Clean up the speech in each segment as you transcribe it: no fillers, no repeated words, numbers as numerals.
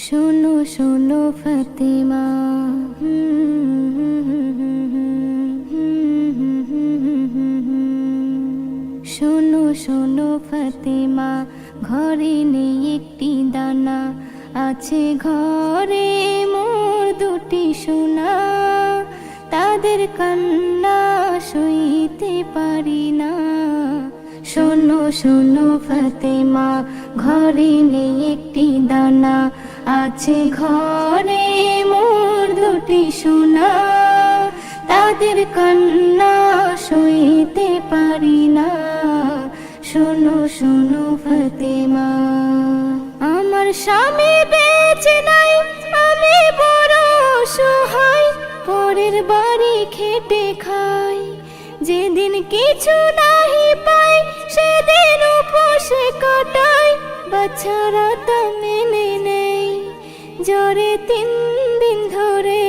শোনো শোনো ফাতেমা, শোনো শোনো ফাতেমা, ঘরে নেই একটি দানা, আছে ঘরে মোর দুটি সোনা। তাদের কান্না সইতে পারি না। শোনো শোনো ফাতেমা, ঘরে নেই একটি দানা, আছে ঘরে মোর দুটি সোনা। তাদের কান্না সইতে পারি না। শোনো শোনো ফাতেমা, আমার স্বামী বেঁচে নাই, আমি বড় অসহায়, পরের বাড়ি খেটে খাই। যেদিন কিছু নাহি পাই, সেদিন উপসে কাটাই, বাচ্চারা তা মেনে নেই। জ্বরে 3 দিন ধরে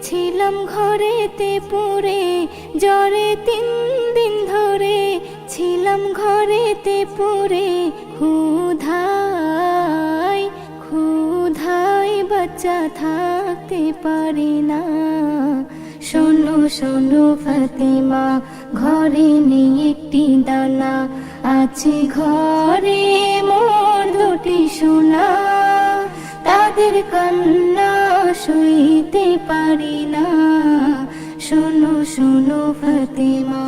ছিলাম ঘরেতে পড়ে, জ্বরে 3 দিন ধরে ছিলাম ঘরেতে পড়ে। ক্ষুধায় ক্ষুধায় বাচ্চা থাকতে পারি না। শোনো শোনো ফাতেমা, ঘরে নেই একটি দানা, আছে ঘরে মোর দুটি সোনা। তাদের কান্না সইতে পারি না। শোনো শোনো ফাতেমা,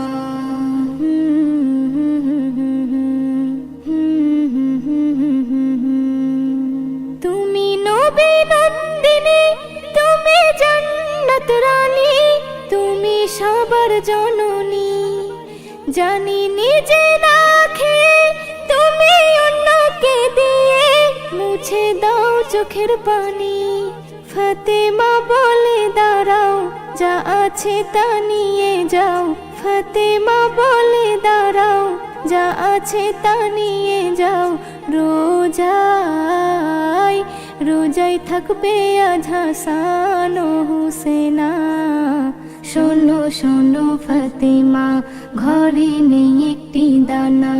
তুমি নবী নন্দিনী, তুমি জান্নাত রানী, তুমি সবার জননী। জানি নিজে না খেয়ে তুমি অন্যকে দিয়ে মুছে দাও চোখের পানি। ফাতেমা বলে দাঁড়াও, যা আছে তা নিয়ে যাও। ফাতেমা বলে দাঁড়াও, যা আছে তা নিয়ে যাও। রোজায় রোজায় থাকবে আজ হাসান ও হুসেনা। শোনো শোনো ফাতেমা, ঘরে নেই একটি দানা,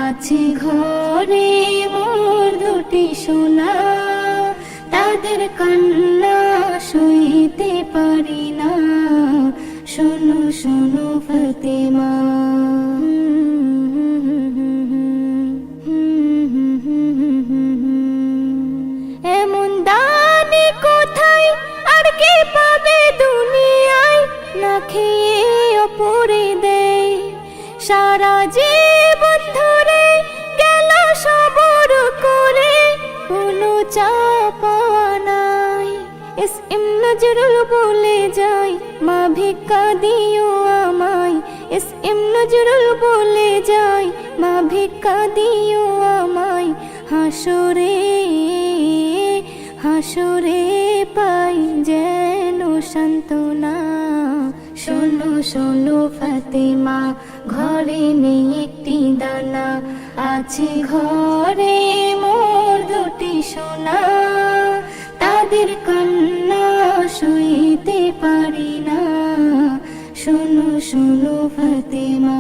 আছে ঘরে মোর দুটি সোনা। তাদের কান্না সইতে পারি না। শোনো শোনো ফাতেমা, এমন দানি কোথায় আর কি পাবে দুনিয়ায়, না খেয়ে অপরে দেয়। সারা জীবন ধরে গেল সবর করে, কোনো চাপা নাই। এস.এম. নজরুল বলে যায়, মা ভিক্ষা দিও আমায়। এস.এম. নজরুল বলে যায়, মা ভিক্ষা দিও আমায়। হাসরে হাসরে পাই যেন সান্ত্বনা। শোনো শোনো ফাতেমা, ঘরে নেই একটি দানা, আছে ঘরে মোর দুটি সোনা। তাদের কান্না সইতে পারি না। শোনো শোনো ফাতেমা।